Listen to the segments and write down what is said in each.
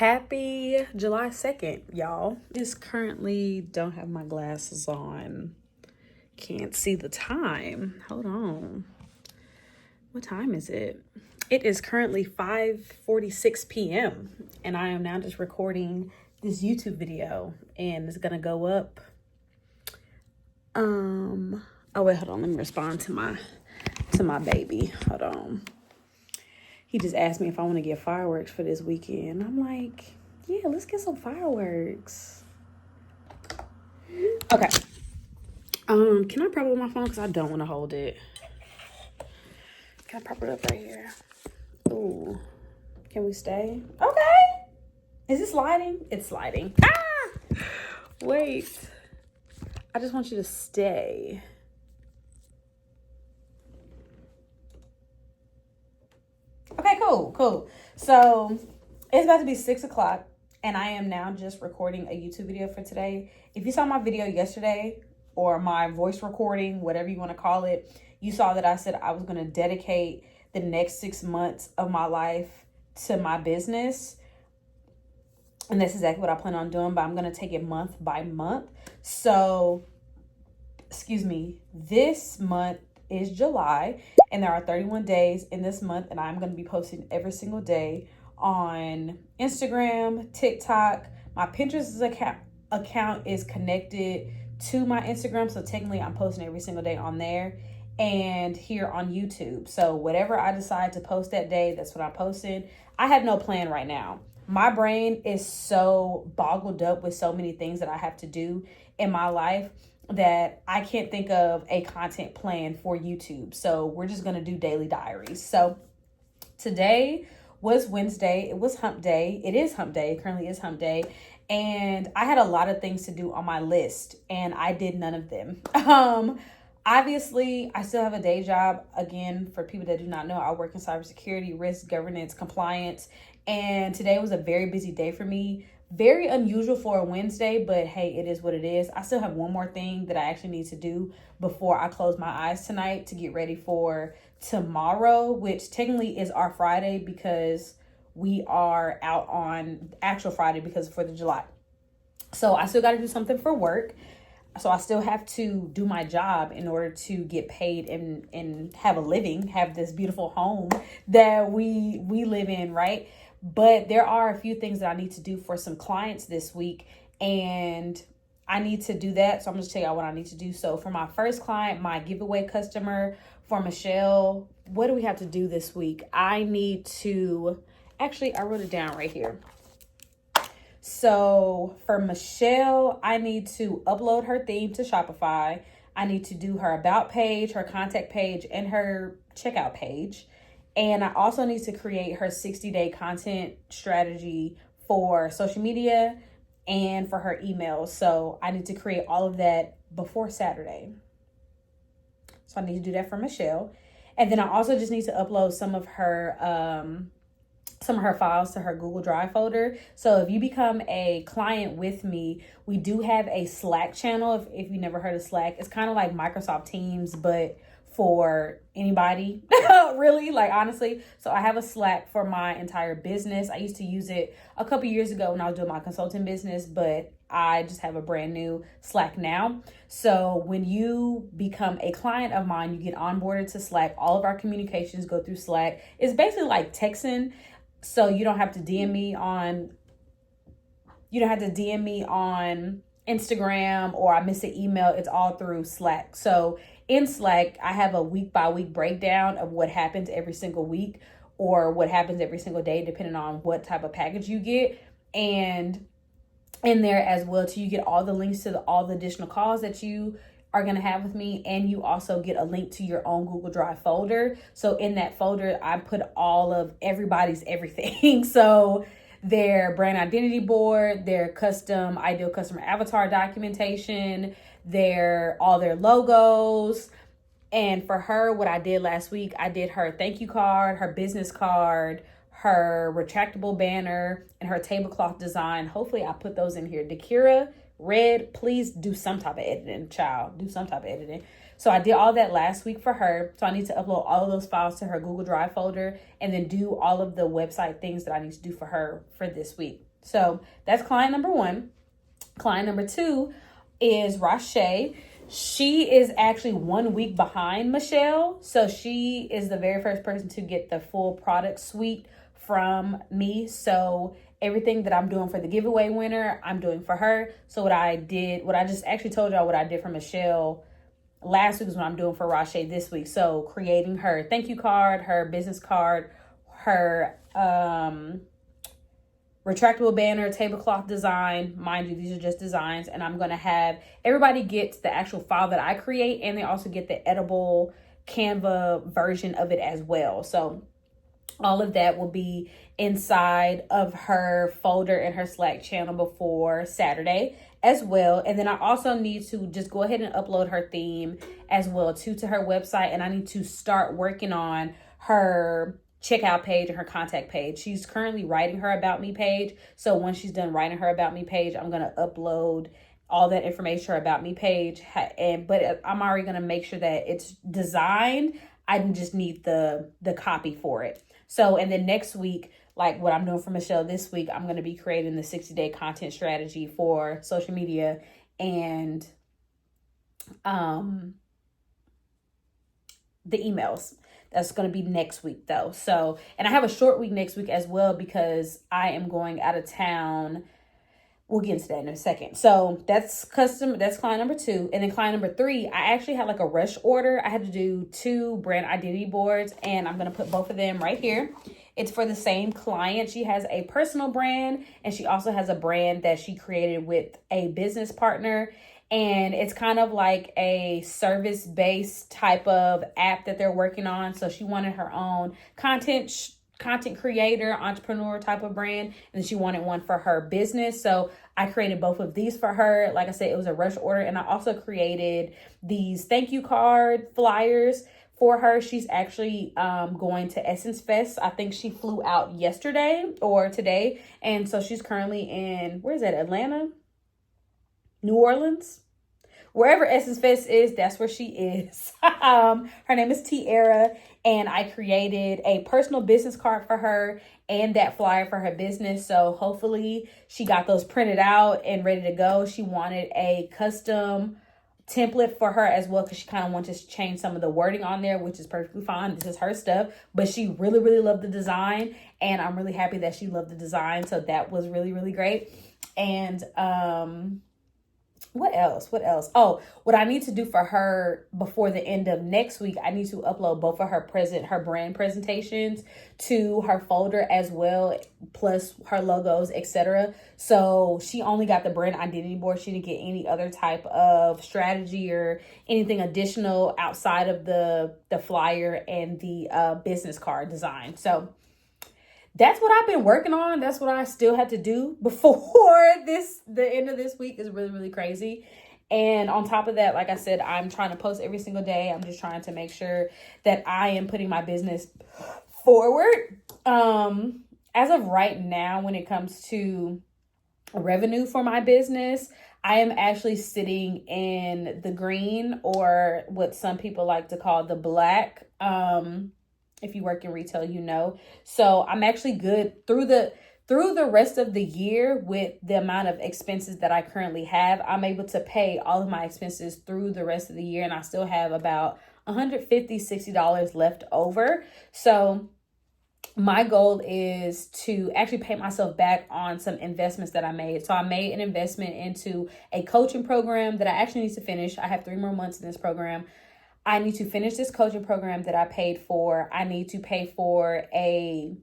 Happy July 2nd, y'all. Just currently don't have my glasses on. Can't see the time. Hold on. What time is it? It is currently 5:46 p.m. and I am now just recording this YouTube video and it's gonna go up. Oh wait, hold on. Let me respond to my baby. Hold on. He just asked me if I want to get fireworks for this weekend. I'm like, yeah, let's get some fireworks. Okay. Can I prop up my phone? Because I don't want to hold it. Can I prop it up right here? Ooh. Can we stay? Okay. Is it sliding? It's sliding. Ah! Wait. I just want you to stay. Okay, cool. So it's about to be 6 o'clock and I am now just recording a YouTube video for today. If you saw my video yesterday or my voice recording, whatever you want to call it, you saw that I said I was going to dedicate the next 6 months of my life to my business. And that's exactly what I plan on doing, but I'm going to take it month by month. So, this month is July and there are 31 days in this month and I'm going to be posting every single day on Instagram, TikTok. My Pinterest account is connected to my Instagram, so technically I'm posting every single day on there and here on YouTube. So whatever I decide to post that day, that's what I'm posting. I have no plan right now. My brain is so boggled up with so many things that I have to do in my life that I can't think of a content plan for YouTube. So we're just going to do daily diaries. So today was Wednesday. It was hump day. It is hump day. It currently is hump day. And I had a lot of things to do on my list and I did none of them. Obviously, I still have a day job. Again, for people that do not know, I work in cybersecurity, risk, governance, compliance. And today was a very busy day for me. Very unusual for a Wednesday, but hey, it is what it is. I still have one more thing that I actually need to do before I close my eyes tonight to get ready for tomorrow, which technically is our Friday because we are out on actual Friday because of 4th of July. So I still got to do something for work. So I still have to do my job in order to get paid and have a living, have this beautiful home that we live in, right? But there are a few things that I need to do for some clients this week and I need to do that. So I'm just tell you what I need to do. So for my first client, my giveaway customer, for Michelle, what do we have to do this week? I need to, actually, I wrote it down right here. So for Michelle, I need to upload her theme to Shopify. I need to do her about page, her contact page, and her checkout page. And I also need to create her 60-day content strategy for social media and for her emails. So I need to create all of that before Saturday. So I need to do that for Michelle. And then I also just need to upload some of her files to her Google Drive folder. So if you become a client with me, we do have a Slack channel. If you never heard of Slack, it's kind of like Microsoft Teams, but for anybody, really, like honestly. So I have a Slack for my entire business. I used to use it a couple years ago when I was doing my consulting business, but I just have a brand new Slack now. So when you become a client of mine, you get onboarded to Slack. All of our communications go through Slack. It's basically like texting. So you don't have to DM me on Instagram or I miss an email. It's all through Slack. So in Slack, I have a week by week breakdown of what happens every single week or what happens every single day, depending on what type of package you get. And in there as well, too, you get all the links to all the additional calls that you are going to have with me. And you also get a link to your own Google Drive folder. So in that folder, I put all of everybody's everything. So their brand identity board, their custom ideal customer avatar documentation, all their logos. And for her, what I did last week, I did her thank you card, her business card, her retractable banner, and her tablecloth design. Hopefully I put those in here. Dakira, Red, please do some type of editing, child. Do some type of editing. So I did all that last week for her. So I need to upload all of those files to her Google Drive folder and then do all of the website things that I need to do for her for this week. So that's client number one. Client number two is Rashay. She is actually 1 week behind Michelle. So she is the very first person to get the full product suite from me. So everything that I'm doing for the giveaway winner, I'm doing for her. So what I just actually told y'all what I did for Michelle last week is what I'm doing for Rashay this week. So creating her thank you card, her business card, her retractable banner, tablecloth design. Mind you, these are just designs, and I'm going to have everybody gets the actual file that I create, and they also get the edible Canva version of it as well. So all of that will be inside of her folder in her Slack channel before Saturday as well. And then I also need to just go ahead and upload her theme as well too to her website. And I need to start working on her checkout page and her contact page. She's currently writing her About Me page. So once she's done writing her About Me page, I'm going to upload all that information to her About Me page. But I'm already going to make sure that it's designed. I just need the copy for it. So, and then next week, like what I'm doing for Michelle this week, I'm going to be creating the 60-day content strategy for social media and the emails. That's going to be next week though. So, and I have a short week next week as well because I am going out of town. We'll get into that in a second. So that's client number two. And then client number three, I actually had like a rush order. I had to do 2 brand identity boards, and I'm going to put both of them right here. It's for the same client. She has a personal brand, and she also has a brand that she created with a business partner. And it's kind of like a service-based type of app that they're working on. So she wanted her own content creator, entrepreneur type of brand, and she wanted one for her business. So I created both of these for her. Like I said, it was a rush order, and I also created these thank you card flyers for her. She's actually going to Essence Fest. I think she flew out yesterday or today, and so she's currently in, where is that, Atlanta? New Orleans? Wherever Essence Fest is, that's where she is. Her name is Tiara, and I created a personal business card for her and that flyer for her business. So hopefully she got those printed out and ready to go. She wanted a custom template for her as well because she kind of wanted to change some of the wording on there, which is perfectly fine. This is her stuff, but she really, really loved the design, and I'm really happy that she loved the design. So that was really, really great. And what else? Oh, what I need to do for her before the end of next week, I need to upload both of her brand presentations to her folder as well, plus her logos, etc. So she only got the brand identity board. She didn't get any other type of strategy or anything additional outside of the flyer and the business card design. So that's what I've been working on. That's what I still have to do before the end of this week is really, really crazy. And on top of that, like I said, I'm trying to post every single day. I'm just trying to make sure that I am putting my business forward. As of right now, when it comes to revenue for my business, I am actually sitting in the green, or what some people like to call the black. If you work in retail, you know. So I'm actually good through the rest of the year with the amount of expenses that I currently have. I'm able to pay all of my expenses through the rest of the year, and I still have about $150, $60 left over. So my goal is to actually pay myself back on some investments that I made. So I made an investment into a coaching program that I actually need to finish. I have 3 more months in this program. I need to finish this coaching program that I paid for. I need to pay for I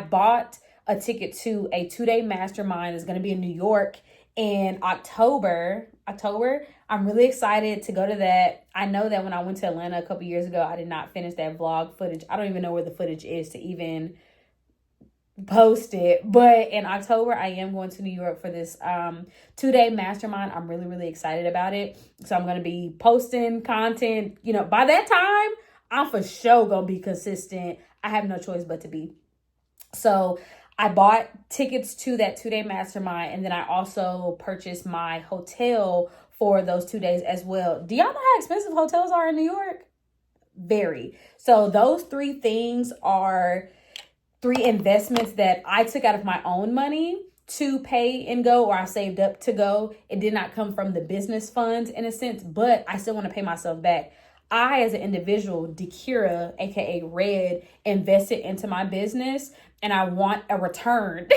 bought a ticket to a 2-day mastermind. It's going to be in New York in October. I'm really excited to go to that. I know that when I went to Atlanta a couple years ago, I did not finish that vlog footage. I don't even know where the footage is to even post it. But in October, I am going to New York for this 2-day mastermind. I'm really, really excited about it. So I'm going to be posting content. You know, by that time, I'm for sure going to be consistent. I have no choice but to be. So I bought tickets to that 2-day mastermind, and then I also purchased my hotel for those 2 days as well. Do y'all know how expensive hotels are in New York? Very. So those 3 things are 3 investments that I took out of my own money to pay and go, or I saved up to go. It did not come from the business funds in a sense, but I still want to pay myself back. I, as an individual, Dakira, aka Red, invested into my business, and I want a return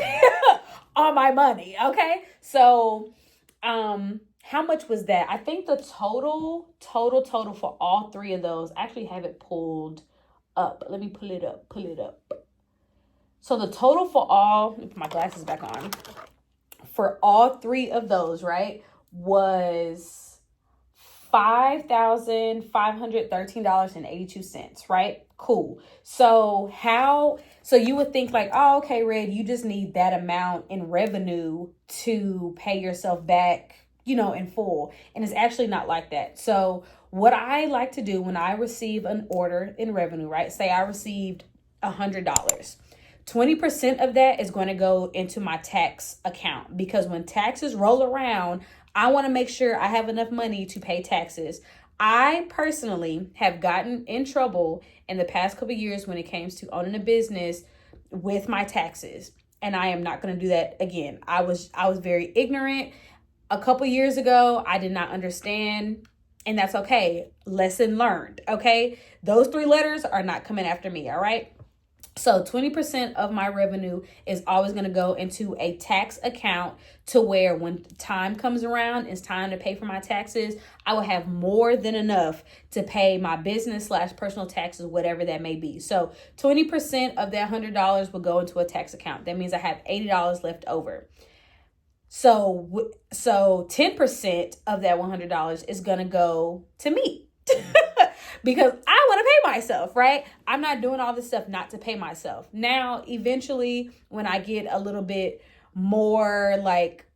on my money. Okay, so how much was that? I think the total for all three of those, I actually have it pulled up. Let me pull it up. So the total for all, let me put my glasses back on, for all three of those, right, was $5,513.82, right? Cool. So you would think like, oh, okay, Red, you just need that amount in revenue to pay yourself back, in full. And it's actually not like that. So what I like to do when I receive an order in revenue, right? Say I received $100. 20% of that is going to go into my tax account, because when taxes roll around, I want to make sure I have enough money to pay taxes. I personally have gotten in trouble in the past couple of years when it came to owning a business with my taxes, and I am not going to do that again. I was very ignorant a couple years ago. I did not understand, and that's okay. Lesson learned. Okay, those three letters are not coming after me. All right. So 20% of my revenue is always going to go into a tax account, to where when time comes around, it's time to pay for my taxes, I will have more than enough to pay my business / personal taxes, whatever that may be. So 20% of that $100 will go into a tax account. That means I have $80 left over. So 10% of that $100 is going to go to me. Because I want to pay myself, right? I'm not doing all this stuff not to pay myself. Now, eventually, when I get a little bit more like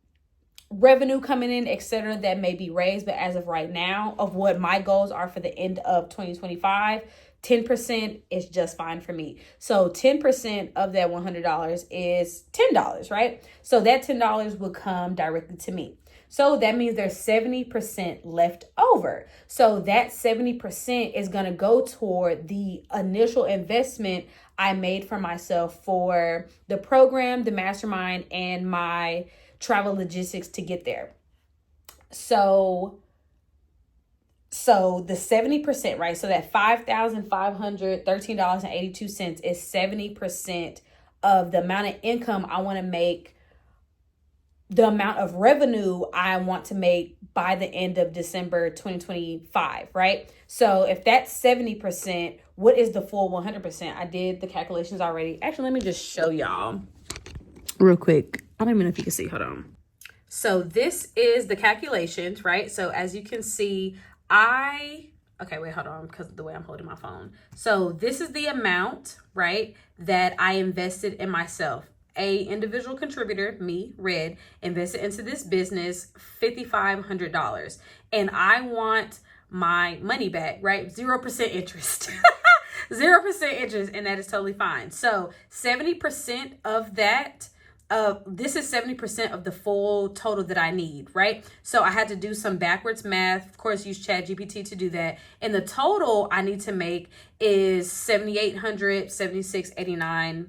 revenue coming in, etc., that may be raised. But as of right now, of what my goals are for the end of 2025, 10% is just fine for me. So 10% of that $100 is $10, right? So that $10 will come directly to me. So that means there's 70% left over. So that 70% is going to go toward the initial investment I made for myself for the program, the mastermind, and my travel logistics to get there. So the 70%, right? So that $5,513.82 is 70% of the amount of income I want to make, the amount of revenue I want to make by the end of December 2025, right? So if that's 70%, what is the full 100%? I did the calculations already. Actually, let me just show y'all real quick. I don't even know if you can see. Hold on. So this is the calculations, right? So as you can see, okay, wait, hold on, because of the way I'm holding my phone. So this is the amount, right, that I invested in myself. A individual contributor, me, Red, invested into this business $5,500, and I want my money back, right? 0% interest. 0% interest, and that is totally fine. So 70% of that, this is 70% of the full total that I need, right? So I had to do some backwards math, of course, use ChatGPT to do that. And the total I need to make is $7,876.89.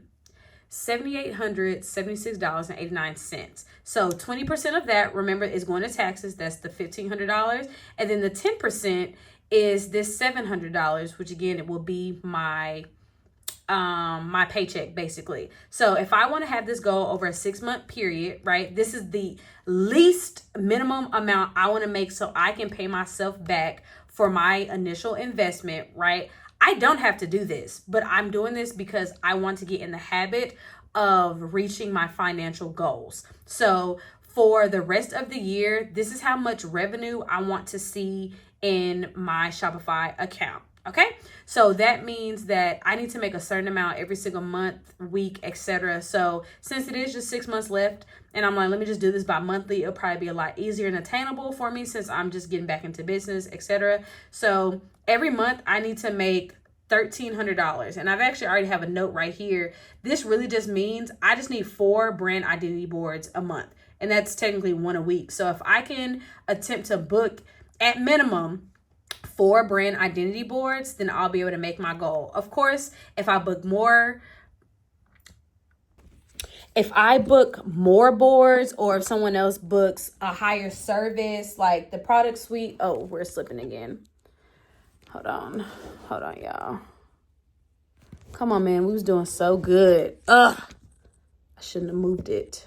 So 20% of that, remember, is going to taxes. That's the $1,500. And then the 10% is this $700, which again, it will be my my paycheck basically. So if I want to have this go over a 6-month period, right, this is the least minimum amount I want to make so I can pay myself back for my initial investment, right? I don't have to do this, but I'm doing this because I want to get in the habit of reaching my financial goals. So for the rest of the year, this is how much revenue I want to see in my Shopify account. Okay, so that means that I need to make a certain amount every single month, week, etc. So since it is just 6 months left, and I'm like, let me just do this by monthly, it'll probably be a lot easier and attainable for me since I'm just getting back into business, etc. So every month I need to make $1,300, and I've actually already have a note right here. This really just means I just need 4 brand identity boards a month, and that's technically 1 a week. So if I can attempt to book at minimum 4 brand identity boards, then I'll be able to make my goal. Of course, if I book more if I book more boards or if someone else books a higher service, like the product suite. Oh, we're slipping again. Hold on, y'all. Come on, man. We was doing so good. Ugh, I shouldn't have moved it.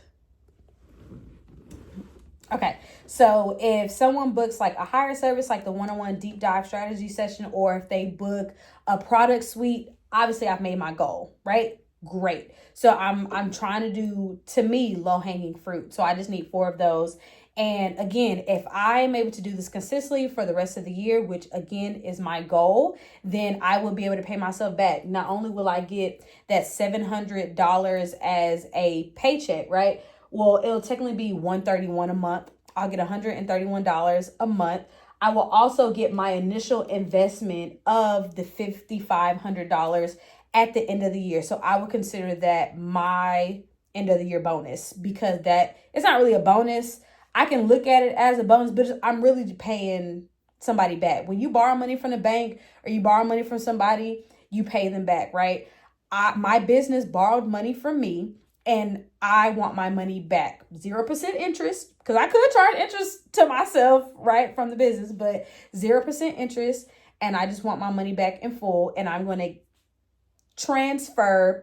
Okay, so if someone books like a higher service, like the one-on-one deep dive strategy session, or if they book a product suite, obviously I've made my goal, right? Great. So I'm trying to do, to me, low-hanging fruit. So I just need 4 of those. And again, if I'm able to do this consistently for the rest of the year, which again is my goal, then I will be able to pay myself back. Not only will I get that $700 as a paycheck, right? Well, it'll technically be $131 a month. I'll get $131 a month. I will also get my initial investment of the $5,500 at the end of the year. So I would consider that my end of the year bonus, because that it's not really a bonus. I can look at it as a bonus, but I'm really paying somebody back. When you borrow money from the bank or you borrow money from somebody, you pay them back, right? My business borrowed money from me, and I want my money back. 0% interest, because I could charge interest to myself, right, from the business, but 0% interest. And I just want my money back in full. And I'm going to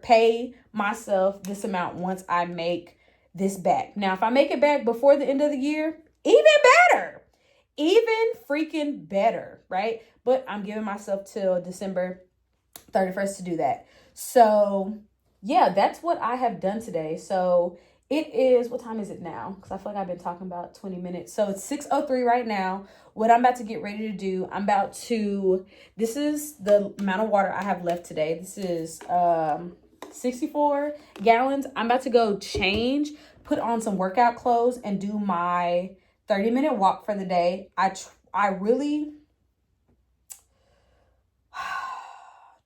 pay myself this amount once I make this back. Now, if I make it back before the end of the year, even better. Even freaking better, right? But I'm giving myself till December 31st to do that. So yeah, that's what I have done today. So it is, what time is it now? Because I feel like I've been talking about 20 minutes. So it's 6:03 right now. What I'm about to get ready to do, this is the amount of water I have left today. This is 64 gallons. I'm about to go change, put on some workout clothes, and do my 30-minute walk for the day. I really,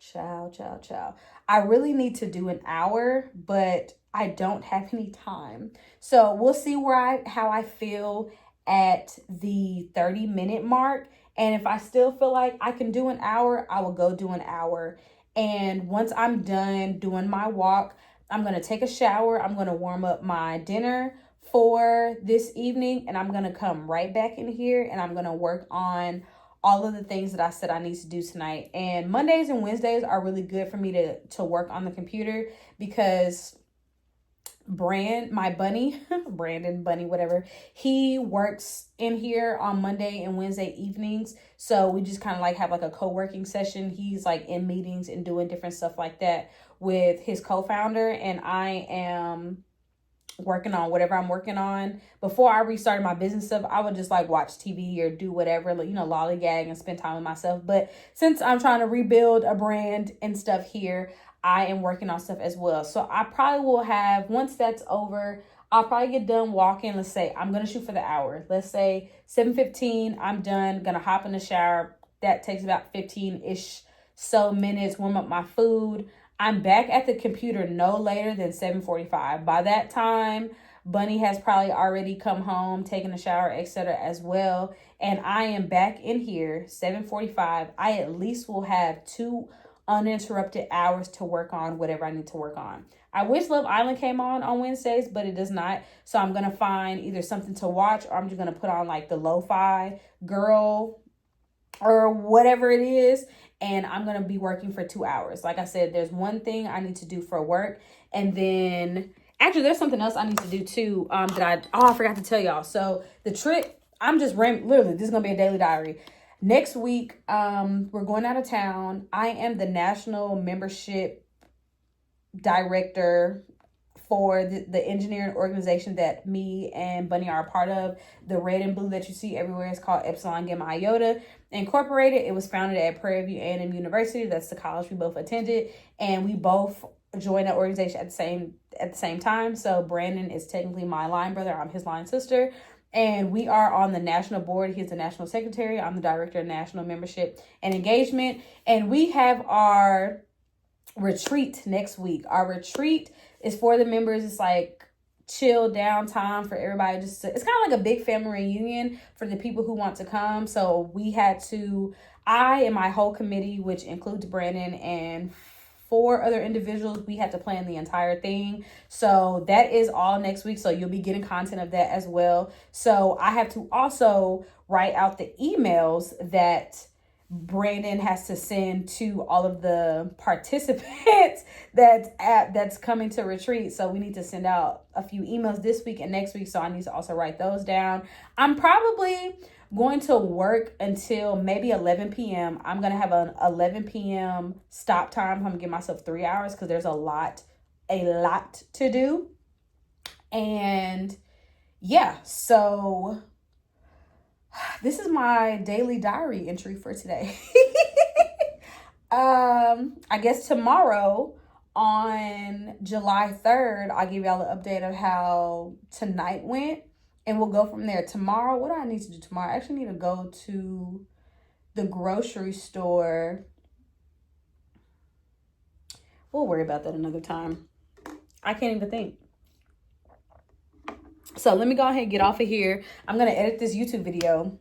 ciao. I really need to do an hour, but I don't have any time. So we'll see how I feel at the 30-minute mark. And if I still feel like I can do an hour, I will go do an hour. And once I'm done doing my walk, I'm going to take a shower. I'm going to warm up my dinner for this evening, and I'm going to come right back in here and I'm going to work on all of the things that I said I need to do tonight. And Mondays and Wednesdays are really good for me to work on the computer, because my bunny, Brandon, bunny, whatever, he works in here on Monday and Wednesday evenings. So we just kind of like have like a co-working session. He's like in meetings and doing different stuff like that with his co-founder. And I am working on whatever I'm working on. Before I restarted my business stuff, I would just like watch TV or do whatever, like, lollygag and spend time with myself. But since I'm trying to rebuild a brand and stuff here, I am working on stuff as well. So I probably will have, once that's over, I'll probably get done walking. Let's say I'm going to shoot for the hour. Let's say 7:15, I'm done, going to hop in the shower. That takes about 15-ish so minutes, warm up my food. I'm back at the computer no later than 7:45. By that time, Bunny has probably already come home, taken a shower, etc. as well. And I am back in here, 7:45. I at least will have 2 uninterrupted hours to work on whatever I need to work on. I wish Love Island came on Wednesdays, but it does not. So I'm going to find either something to watch, or I'm just going to put on like the lo-fi girl or whatever it is. And I'm going to be working for 2 hours. Like I said, there's one thing I need to do for work. And then actually there's something else I need to do too. I forgot to tell y'all. So the trip, I'm just literally, this is going to be a daily diary. Next week, we're going out of town. I am the national membership director for the engineering organization that me and Bunny are a part of. The red and blue that you see everywhere is called Epsilon Gamma Iota Incorporated. It was founded at Prairie View A&M University. That's the college we both attended, and we both joined that organization at the same time. So Brandon is technically my line brother. I'm his line sister. And we are on the national board. He's the national secretary. I'm the director of national membership and engagement. And we have our retreat next week. Our retreat is for the members. It's like chill down time for everybody. It's kind of like a big family reunion for the people who want to come. So I and my whole committee, which includes Brandon and 4 other individuals. We have to plan the entire thing. So that is all next week. So you'll be getting content of that as well. So I have to also write out the emails that Brandon has to send to all of the participants that's coming to retreat. So we need to send out a few emails this week and next week. So I need to also write those down. I'm probably going to work until maybe 11 p.m. I'm going to have an 11 p.m. stop time. I'm going to give myself 3 hours because there's a lot to do. And yeah, so this is my daily diary entry for today. I guess tomorrow on July 3rd, I'll give y'all an update of how tonight went. And we'll go from there. Tomorrow, what do I need to do tomorrow? I actually need to go to the grocery store. We'll worry about that another time. I can't even think. So let me go ahead and get off of here. I'm going to edit this YouTube video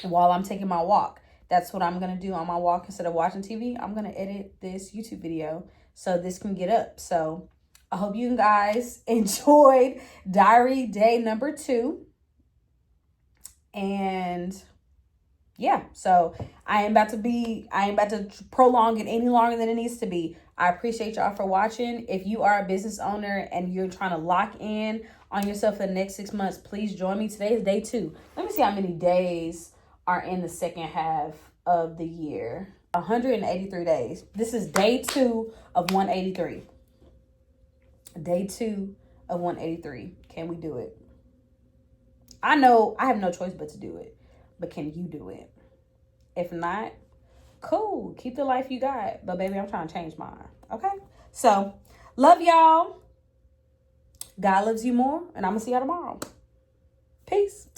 while I'm taking my walk. That's what I'm going to do on my walk. Instead of watching TV, I'm going to edit this YouTube video so this can get up. So I hope you guys enjoyed diary day number 2. And yeah, so I ain't about to prolong it any longer than it needs to be. I appreciate y'all for watching. If you are a business owner and you're trying to lock in on yourself for the next 6 months, please join me. Today is day 2. Let me see how many days are in the second half of the year. 183 days. This is day 2 of 183. Day 2 of 183. Can we do it? I know I have no choice but to do it. But can you do it? If not, cool. Keep the life you got. But baby, I'm trying to change mine. Okay? So, love y'all. God loves you more. And I'm going to see y'all tomorrow. Peace.